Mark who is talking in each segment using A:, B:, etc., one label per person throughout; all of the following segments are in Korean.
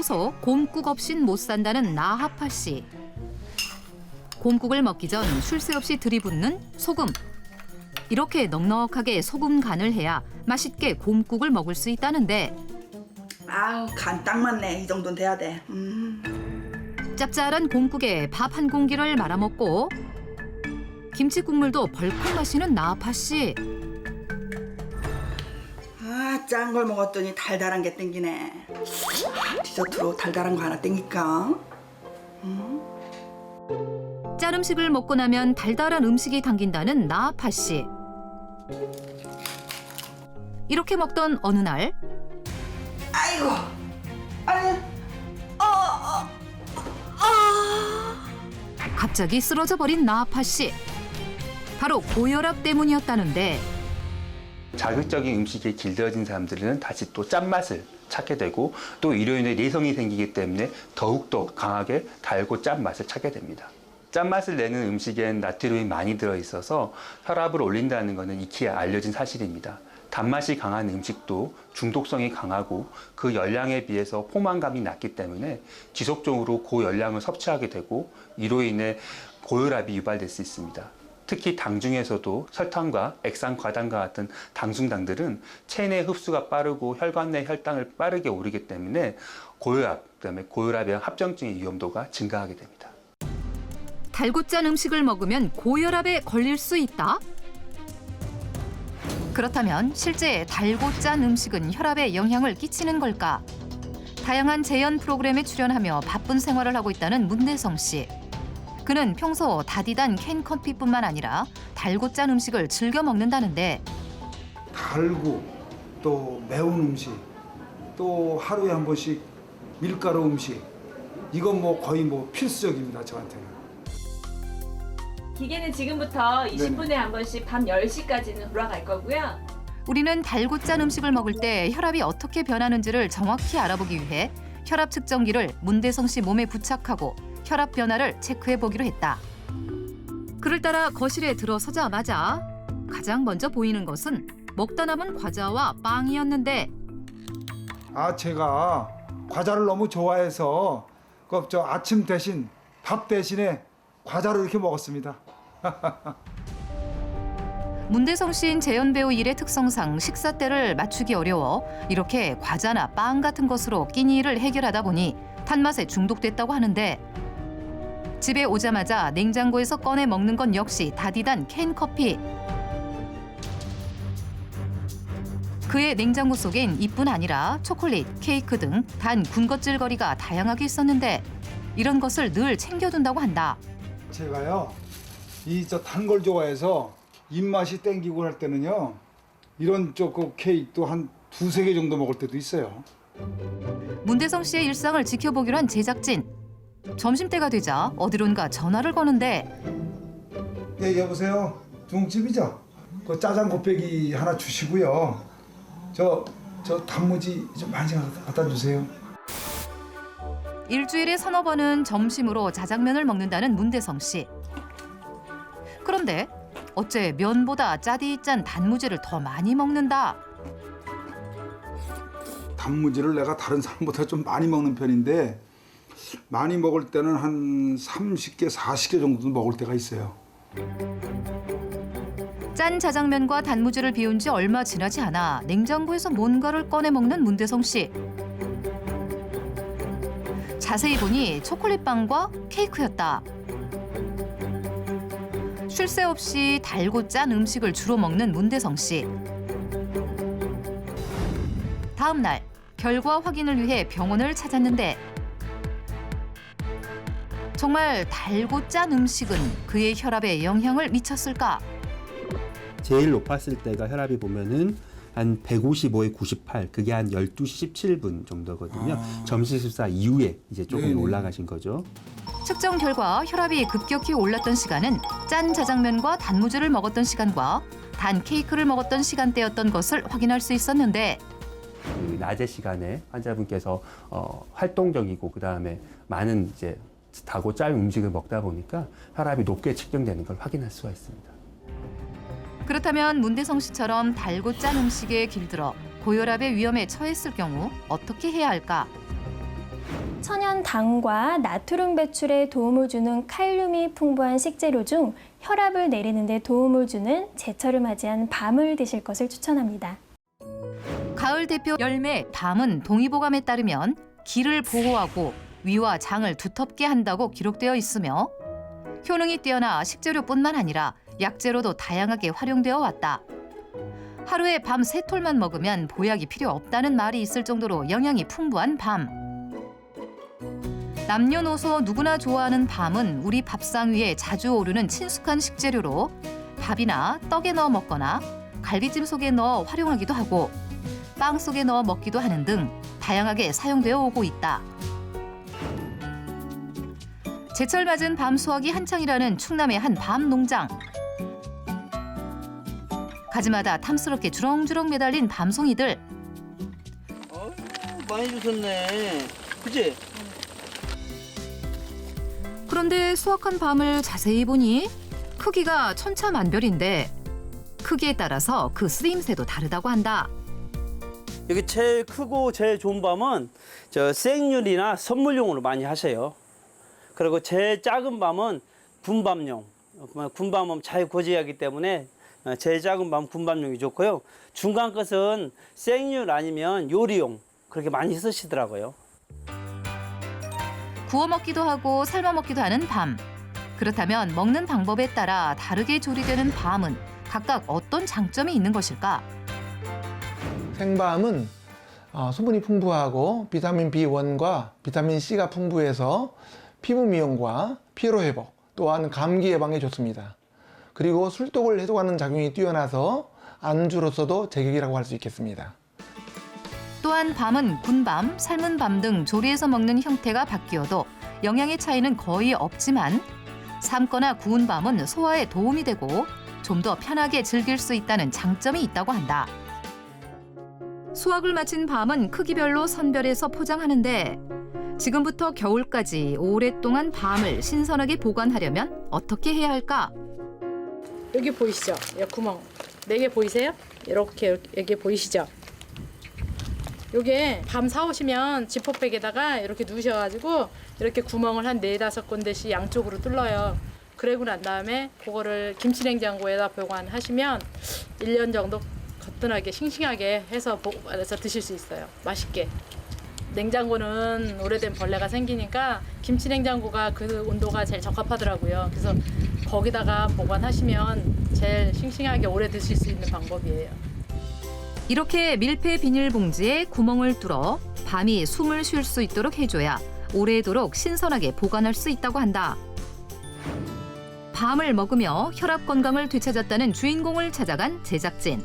A: 평소 곰국 없인 못 산다는 나하파 씨. 곰국을 먹기 전 쉴 새 없이 들이붓는 소금. 이렇게 넉넉하게 소금 간을 해야 맛있게 곰국을 먹을 수 있다는데
B: 아우 간 딱 맞네. 이 정도는 돼야 돼.
A: 짭짤한 곰국에 밥 한 공기를 말아먹고 김치 국물도 벌컥 마시는 나하파 씨.
B: 아, 짠 걸 먹었더니 달달한 게 땡기네. 디저트로 달달한 거 하나 땡길까?
A: 짠 음식을 먹고 나면 달달한 음식이 당긴다는 나하파 씨. 이렇게 먹던 어느 날
B: 아이고, 아니,
A: 갑자기 쓰러져 버린 나하파 씨. 바로 고혈압 때문이었다는데
C: 자극적인 음식이 길들여진 사람들은 다시 또 짠맛을 찾게 되고 또 이로 인해 내성이 생기기 때문에 더욱더 강하게 달고 짠맛을 찾게 됩니다. 짠맛을 내는 음식엔 나트륨이 많이 들어있어서 혈압을 올린다는 것은 익히 알려진 사실입니다. 단맛이 강한 음식도 중독성이 강하고 그 열량에 비해서 포만감이 낮기 때문에 지속적으로 고열량을 섭취하게 되고 이로 인해 고혈압이 유발될 수 있습니다. 특히 당 중에서도 설탕과 액상과당과 같은 당순당들은 체내 흡수가 빠르고 혈관 내 혈당을 빠르게 오르기 때문에 고혈압, 그다음에 고혈압의 합병증의 위험도가 증가하게 됩니다.
A: 달고 짠 음식을 먹으면 고혈압에 걸릴 수 있다? 그렇다면 실제 달고 짠 음식은 혈압에 영향을 끼치는 걸까? 다양한 재연 프로그램에 출연하며 바쁜 생활을 하고 있다는 문대성 씨. 그는 평소 다디단 캔커피뿐만 아니라 달고 짠 음식을 즐겨 먹는다는데
D: 달고 또 매운 음식 또 하루에 한 번씩 밀가루 음식 이건 뭐 거의 뭐 필수적입니다 저한테는.
E: 기계는 지금부터 20분에 한 번씩 밤 10시까지는 돌아갈 거고요.
A: 우리는 달고 짠 음식을 먹을 때 혈압이 어떻게 변하는지를 정확히 알아보기 위해 혈압 측정기를 문대성 씨 몸에 부착하고 혈압 변화를 체크해 보기로 했다. 그를 따라 거실에 들어서자마자 가장 먼저 보이는 것은 먹다 남은 과자와 빵이었는데
D: 아 제가 과자를 너무 좋아해서 그 저 아침 대신 밥 대신에 과자를 이렇게 먹었습니다.
A: 문대성 씨인 재연 배우 일의 특성상 식사 때를 맞추기 어려워 이렇게 과자나 빵 같은 것으로 끼니를 해결하다 보니 탄맛에 중독됐다고 하는데 집에 오자마자 냉장고에서 꺼내 먹는 건 역시 다디단 캔커피. 그의 냉장고 속엔 이뿐 아니라 초콜릿, 케이크 등 단 군것질거리가 다양하게 있었는데 이런 것을 늘 챙겨둔다고 한다.
D: 제가요 이 저 단 걸 좋아해서 입맛이 땡기고 할 때는요 이런 초코 케이크도 한 두세 개 정도 먹을 때도 있어요.
A: 문대성 씨의 일상을 지켜보기로 한 제작진. 점심때가 되자 어디론가 전화를 거는데
D: 예 여보세요 중국집이죠? 그 짜장 곱빼기 하나 주시고요. 저 단무지 좀 많이 갖다 주세요.
A: 일주일에 서너 번은 점심으로 자장면을 먹는다는 문대성 씨. 그런데 어째 면보다 짜디 짠 단무지를 더 많이 먹는다.
D: 단무지를 내가 다른 사람보다 좀 많이 먹는 편인데 많이 먹을 때는 한 30개, 40개 정도 먹을 때가 있어요.
A: 짠 자장면과 단무지를 비운 지 얼마 지나지 않아 냉장고에서 뭔가를 꺼내 먹는 문대성 씨. 자세히 보니 초콜릿빵과 케이크였다. 쉴 새 없이 달고 짠 음식을 주로 먹는 문대성 씨. 다음 날 결과 확인을 위해 병원을 찾았는데 정말 달고 짠 음식은 그의 혈압에 영향을 미쳤을까?
F: 제일 높았을 때가 혈압이 보면은 한 155에 98, 그게 한 12시 17분 정도거든요. 점심 식사 이후에 이제 조금
D: 네네.
F: 올라가신 거죠.
A: 측정 결과 혈압이 급격히 올랐던 시간은 짠 자장면과 단무지를 먹었던 시간과 단 케이크를 먹었던 시간대였던 것을 확인할 수 있었는데
F: 그 낮의 시간에 환자분께서 활동적이고 그다음에 많은 이제 다고 짠 음식을 먹다 보니까 혈압이 높게 측정되는 걸 확인할 수가 있습니다.
A: 그렇다면 문대성 씨처럼 달고 짠 음식에 길들어 고혈압의 위험에 처했을 경우 어떻게 해야 할까?
G: 천연 당과 나트륨 배출에 도움을 주는 칼륨이 풍부한 식재료 중 혈압을 내리는 데 도움을 주는 제철을 맞이한 밤을 드실 것을 추천합니다.
A: 가을 대표 열매 밤은 동의보감에 따르면 기를 보호하고 위와 장을 두텁게 한다고 기록되어 있으며 효능이 뛰어나 식재료뿐만 아니라 약재로도 다양하게 활용되어 왔다. 하루에 밤 3톨만 먹으면 보약이 필요 없다는 말이 있을 정도로 영양이 풍부한 밤. 남녀노소 누구나 좋아하는 밤은 우리 밥상 위에 자주 오르는 친숙한 식재료로 밥이나 떡에 넣어 먹거나 갈비찜 속에 넣어 활용하기도 하고 빵 속에 넣어 먹기도 하는 등 다양하게 사용되어 오고 있다. 제철 맞은 밤 수확이 한창이라는 충남의 한 밤 농장. 가지마다 탐스럽게 주렁주렁 매달린 밤송이들.
H: 많이 주셨네. 그치?
A: 그런데 수확한 밤을 자세히 보니 크기가 천차만별인데 크기에 따라서 그 쓰임새도 다르다고 한다.
H: 여기 제일 크고 제일 좋은 밤은 저 생률이나 선물용으로 많이 하세요. 그리고 제일 작은 밤은 군밤용. 군밤은 잘 고지하기 때문에 제일 작은 밤 군밤용이 좋고요. 중간 것은 생률 아니면 요리용 그렇게 많이 쓰시더라고요.
A: 구워 먹기도 하고 삶아 먹기도 하는 밤. 그렇다면 먹는 방법에 따라 다르게 조리되는 밤은 각각 어떤 장점이 있는 것일까?
I: 생밤은 수분이 풍부하고 비타민 B1과 비타민 C가 풍부해서 피부 미용과 피로 회복, 또한 감기 예방에 좋습니다. 그리고 술독을 해소하는 작용이 뛰어나서 안주로서도 제격이라고 할 수 있겠습니다.
A: 또한 밤은 군밤, 삶은 밤 등 조리해서 먹는 형태가 바뀌어도 영양의 차이는 거의 없지만 삶거나 구운 밤은 소화에 도움이 되고 좀 더 편하게 즐길 수 있다는 장점이 있다고 한다. 수확을 마친 밤은 크기별로 선별해서 포장하는데 지금부터 겨울까지 오랫동안 밤을 신선하게 보관하려면 어떻게 해야 할까?
J: 여기 보이시죠? 여기 구멍 4개 보이세요? 이렇게 여기 보이시죠? 요게 밤 사오시면 지퍼백에다가 이렇게 넣으셔가지고 이렇게 구멍을 한 4-5군데씩 양쪽으로 뚫어요. 그러고 난 다음에 그거를 김치냉장고에다 보관하시면 1년 정도 거뜬하게 싱싱하게 해서 보관해서 드실 수 있어요. 맛있게. 냉장고는 오래된 벌레가 생기니까 김치냉장고가 그 온도가 제일 적합하더라고요. 그래서 거기다가 보관하시면 제일 싱싱하게 오래 드실 수 있는 방법이에요.
A: 이렇게 밀폐 비닐봉지에 구멍을 뚫어 밤이 숨을 쉴 수 있도록 해줘야 오래도록 신선하게 보관할 수 있다고 한다. 밤을 먹으며 혈압 건강을 되찾았다는 주인공을 찾아간 제작진.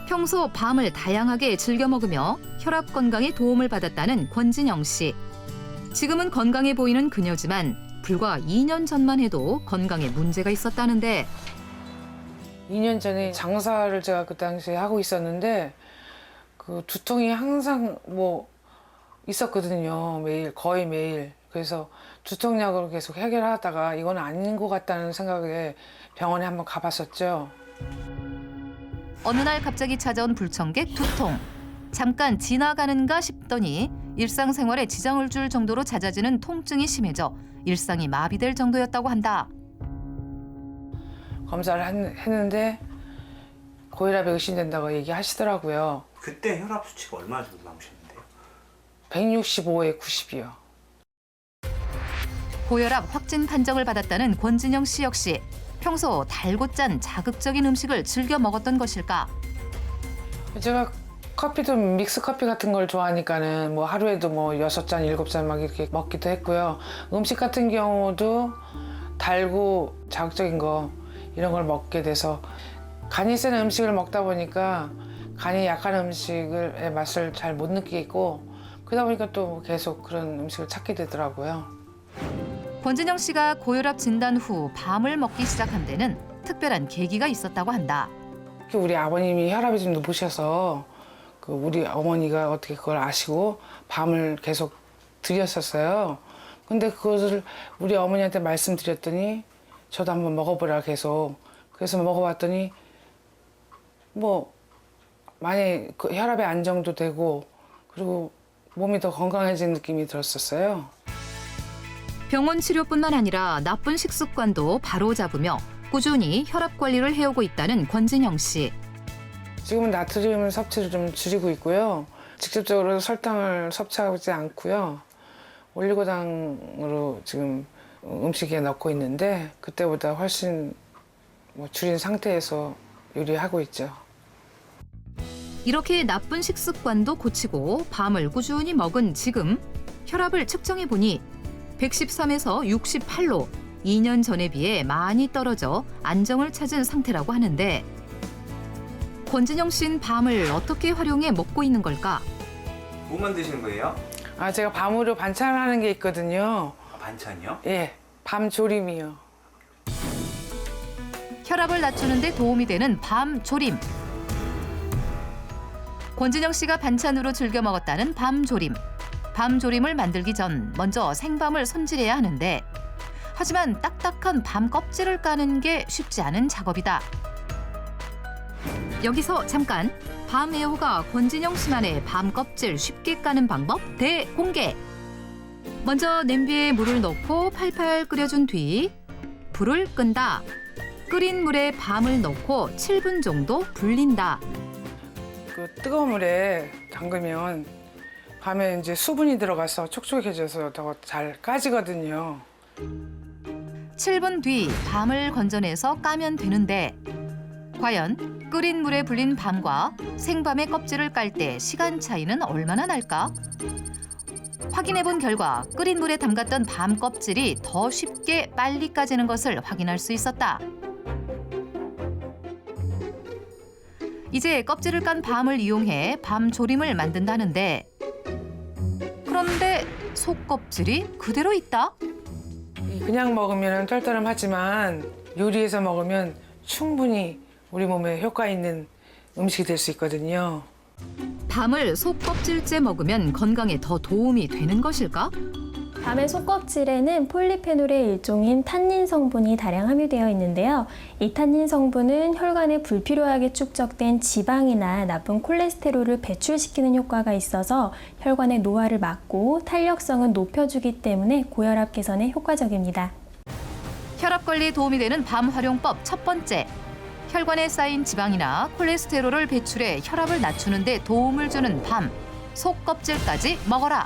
A: 평소 밤을 다양하게 즐겨 먹으며 혈압 건강에 도움을 받았다는 권진영 씨. 지금은 건강해 보이는 그녀지만 불과 2년 전만 해도 건강에 문제가 있었다는데
K: 2년 전에 장사를 제가 그 당시에 하고 있었는데 그 두통이 항상 뭐 있었거든요. 매일 거의 매일. 그래서 두통약으로 계속 해결하다가 이건 아닌 것 같다는 생각에 병원에 한번 가봤었죠.
A: 어느 날 갑자기 찾아온 불청객 두통. 잠깐 지나가는가 싶더니 일상생활에 지장을 줄 정도로 잦아지는 통증이 심해져 일상이 마비될 정도였다고 한다.
K: 검사를 했는데 고혈압에 의심된다고 얘기하시더라고요.
H: 그때 혈압 수치가 얼마나 정도 나오셨는데요?
K: 165에 90이요.
A: 고혈압 확진 판정을 받았다는 권진영 씨 역시 평소 달고 짠 자극적인 음식을 즐겨 먹었던 것일까?
K: 제가 커피도 믹스 커피 같은 걸 좋아하니까는 뭐 하루에도 뭐 6잔, 7잔 막 이렇게 먹기도 했고요. 음식 같은 경우도 달고 자극적인 거 이런 걸 먹게 돼서 간이 센 음식을 먹다 보니까 간이 약한 음식의 맛을 잘 못 느끼겠고 그러다 보니까 또 계속 그런 음식을 찾게 되더라고요.
A: 권진영 씨가 고혈압 진단 후 밤을 먹기 시작한 데는 특별한 계기가 있었다고 한다.
K: 우리 아버님이 혈압이 좀 높으셔서 그 우리 어머니가 어떻게 그걸 아시고 밤을 계속 드렸었어요. 근데 그것을 우리 어머니한테 말씀드렸더니 저도 한번 먹어보라 계속. 그래서 먹어봤더니 뭐 많이 그 혈압의 안정도 되고 그리고 몸이 더 건강해진 느낌이 들었었어요.
A: 병원 치료뿐만 아니라 나쁜 식습관도 바로잡으며 꾸준히 혈압 관리를 해오고 있다는 권진영 씨.
K: 지금은 나트륨 섭취를 좀 줄이고 있고요. 직접적으로 설탕을 섭취하지 않고요. 올리고당으로 지금 음식에 넣고 있는데 그때보다 훨씬 줄인 상태에서 요리하고 있죠.
A: 이렇게 나쁜 식습관도 고치고 밤을 꾸준히 먹은 지금 혈압을 측정해 보니 113에서 68로 2년 전에 비해 많이 떨어져 안정을 찾은 상태라고 하는데 권진영 씨는 밤을 어떻게 활용해 먹고 있는 걸까?
C: 뭐 만드시는 거예요?
K: 제가 밤으로 반찬하는 게 있거든요.
C: 반찬이요?
K: 예, 밤 조림이요.
A: 혈압을 낮추는 데 도움이 되는 밤 조림. 권진영 씨가 반찬으로 즐겨 먹었다는 밤 조림. 밤 조림을 만들기 전 먼저 생밤을 손질해야 하는데 하지만 딱딱한 밤 껍질을 까는 게 쉽지 않은 작업이다. 여기서 잠깐 밤 애호가 권진영 씨만의 밤 껍질 쉽게 까는 방법 대공개. 먼저 냄비에 물을 넣고 팔팔 끓여준 뒤 불을 끈다. 끓인 물에 밤을 넣고 7분 정도 불린다.
K: 그 뜨거운 물에 담그면 밤에 이제 수분이 들어가서 촉촉해져서 더 잘 까지거든요.
A: 7분 뒤 밤을 건져내서 까면 되는데 과연 끓인 물에 불린 밤과 생밤의 껍질을 깔 때 시간 차이는 얼마나 날까? 확인해본 결과 끓인 물에 담갔던 밤 껍질이 더 쉽게 빨리 까지는 것을 확인할 수 있었다. 이제 껍질을 깐 밤을 이용해 밤 조림을 만든다는데 그런데 속 껍질이 그대로 있다?
K: 그냥 먹으면 떨떠름하지만 요리해서 먹으면 충분히 우리 몸에 효과 있는 음식이 될 수 있거든요.
A: 밤을 속 껍질째 먹으면 건강에 더 도움이 되는 것일까?
G: 밤의 속껍질에는 폴리페놀의 일종인 탄닌 성분이 다량 함유되어 있는데요. 이 탄닌 성분은 혈관에 불필요하게 축적된 지방이나 나쁜 콜레스테롤을 배출시키는 효과가 있어서 혈관의 노화를 막고 탄력성은 높여주기 때문에 고혈압 개선에 효과적입니다.
A: 혈압 관리에 도움이 되는 밤 활용법 첫 번째. 혈관에 쌓인 지방이나 콜레스테롤을 배출해 혈압을 낮추는 데 도움을 주는 밤. 속 껍질까지 먹어라.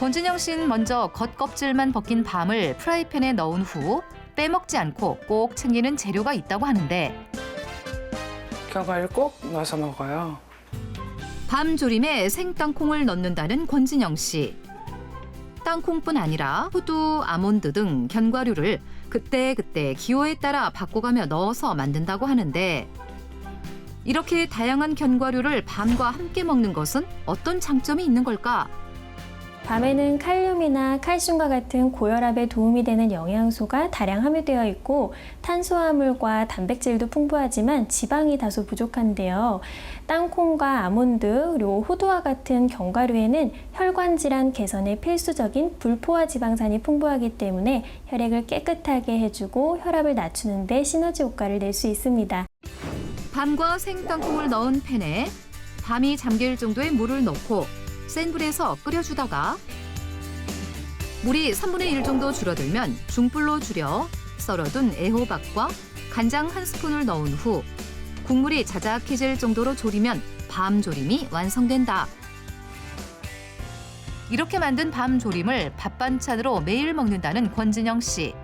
A: 권진영 씨는 먼저 겉껍질만 벗긴 밤을 프라이팬에 넣은 후 빼먹지 않고 꼭 챙기는 재료가 있다고 하는데
K: 견과류를 꼭 넣어서 먹어요.
A: 밤 조림에 생땅콩을 넣는다는 권진영 씨. 땅콩뿐 아니라 호두, 아몬드 등 견과류를 그때그때 기호에 따라 바꿔가며 넣어서 만든다고 하는데 이렇게 다양한 견과류를 밤과 함께 먹는 것은 어떤 장점이 있는 걸까?
G: 밤에는 칼륨이나 칼슘과 같은 고혈압에 도움이 되는 영양소가 다량 함유되어 있고 탄수화물과 단백질도 풍부하지만 지방이 다소 부족한데요. 땅콩과 아몬드 그리고 호두와 같은 견과류에는 혈관 질환 개선에 필수적인 불포화 지방산이 풍부하기 때문에 혈액을 깨끗하게 해주고 혈압을 낮추는 데 시너지 효과를 낼 수 있습니다.
A: 밤과 생땅콩을 넣은 팬에 밤이 잠길 정도의 물을 넣고 센 불에서 끓여주다가 물이 3분의 1 정도 줄어들면 중불로 줄여 썰어둔 애호박과 간장 1스푼을 넣은 후 국물이 자작해질 정도로 졸이면 밤 조림이 완성된다. 이렇게 만든 밤 조림을 밥 반찬으로 매일 먹는다는 권진영 씨.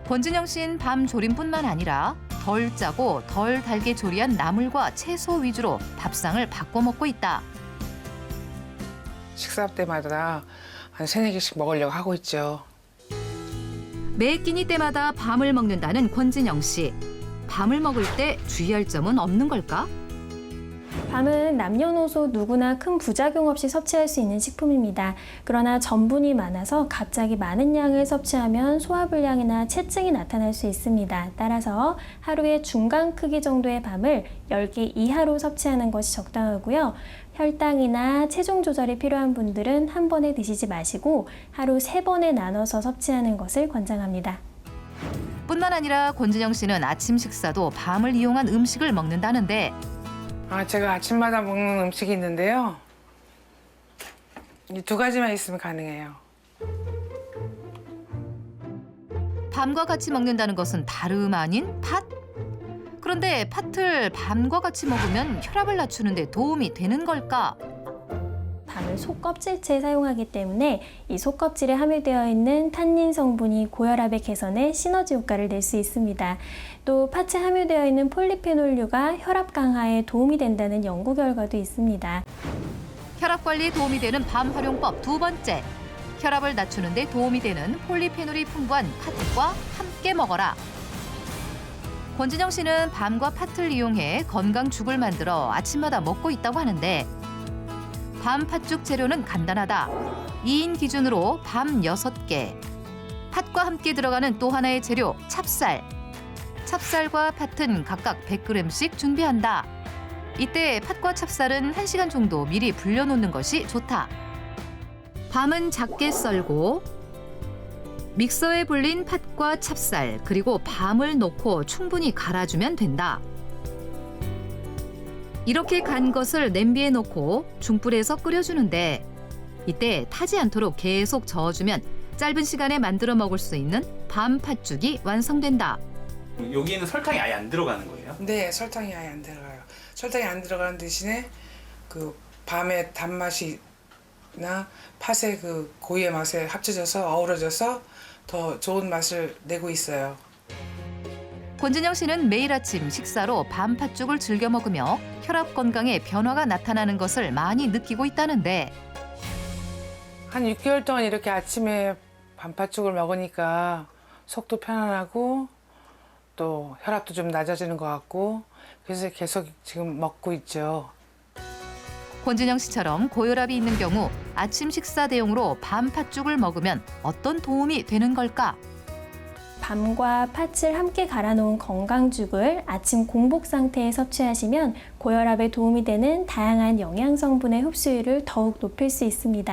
A: 권진영 씨는 밤 조림뿐만 아니라 덜 짜고 덜 달게 조리한 나물과 채소 위주로 밥상을 바꿔 먹고 있다.
K: 식사 때마다 한 3-4개씩 먹으려고 하고 있죠.
A: 매 끼니 때마다 밤을 먹는다는 권진영 씨. 밤을 먹을 때 주의할 점은 없는 걸까?
G: 밤은 남녀노소 누구나 큰 부작용 없이 섭취할 수 있는 식품입니다. 그러나 전분이 많아서 갑자기 많은 양을 섭취하면 소화불량이나 체증이 나타날 수 있습니다. 따라서 하루에 중간 크기 정도의 밤을 10개 이하로 섭취하는 것이 적당하고요. 혈당이나 체중 조절이 필요한 분들은 한 번에 드시지 마시고 하루 3번에 나눠서 섭취하는 것을 권장합니다.
A: 뿐만 아니라 권진영 씨는 아침 식사도 밤을 이용한 음식을 먹는다는데
K: 제가 아침마다 먹는 음식이 있는데요. 이 두 가지만 있으면 가능해요.
A: 밤과 같이 먹는다는 것은 다름 아닌 팥? 그런데 팥을 밤과 같이 먹으면 혈압을 낮추는 데 도움이 되는 걸까?
G: 밤을 속껍질째 사용하기 때문에 이 속껍질에 함유되어 있는 탄닌 성분이 고혈압의 개선에 시너지 효과를 낼 수 있습니다. 또 팥에 함유되어 있는 폴리페놀류가 혈압 강화에 도움이 된다는 연구 결과도 있습니다.
A: 혈압 관리에 도움이 되는 밤 활용법 두 번째. 혈압을 낮추는 데 도움이 되는 폴리페놀이 풍부한 팥과 함께 먹어라. 권진영 씨는 밤과 팥을 이용해 건강죽을 만들어 아침마다 먹고 있다고 하는데 밤 팥죽 재료는 간단하다. 2인 기준으로 밤 6개. 팥과 함께 들어가는 또 하나의 재료 찹쌀. 찹쌀과 팥은 각각 100g씩 준비한다. 이때 팥과 찹쌀은 1시간 정도 미리 불려놓는 것이 좋다. 밤은 작게 썰고 믹서에 불린 팥과 찹쌀 그리고 밤을 넣고 충분히 갈아주면 된다. 이렇게 간 것을 냄비에 넣고 중불에서 끓여주는데 이때 타지 않도록 계속 저어주면 짧은 시간에 만들어 먹을 수 있는 밤 팥죽이 완성된다.
L: 여기에는 설탕이 아예 안 들어가는 거예요?
K: 네, 설탕이 아예 안 들어가요. 설탕이 안 들어가는 대신에 그 밤의 단맛이나 팥의 그 고유의 맛에 합쳐져서 어우러져서 더 좋은 맛을 내고 있어요.
A: 권진영 씨는 매일 아침 식사로 밤 팥죽을 즐겨 먹으며 혈압 건강에 변화가 나타나는 것을 많이 느끼고 있다는데
K: 한 6개월 동안 이렇게 아침에 밤팥죽을 먹으니까 속도 편안하고 또 혈압도 좀 낮아지는 것 같고 그래서 계속 지금 먹고 있죠.
A: 권진영 씨처럼 고혈압이 있는 경우 아침 식사 대용으로 밤 팥죽을 먹으면 어떤 도움이 되는 걸까?
G: 밤과 팥을 함께 갈아놓은 건강죽을 아침 공복 상태에 섭취하시면 고혈압에 도움이 되는 다양한 영양 성분의 흡수율을 더욱 높일 수 있습니다.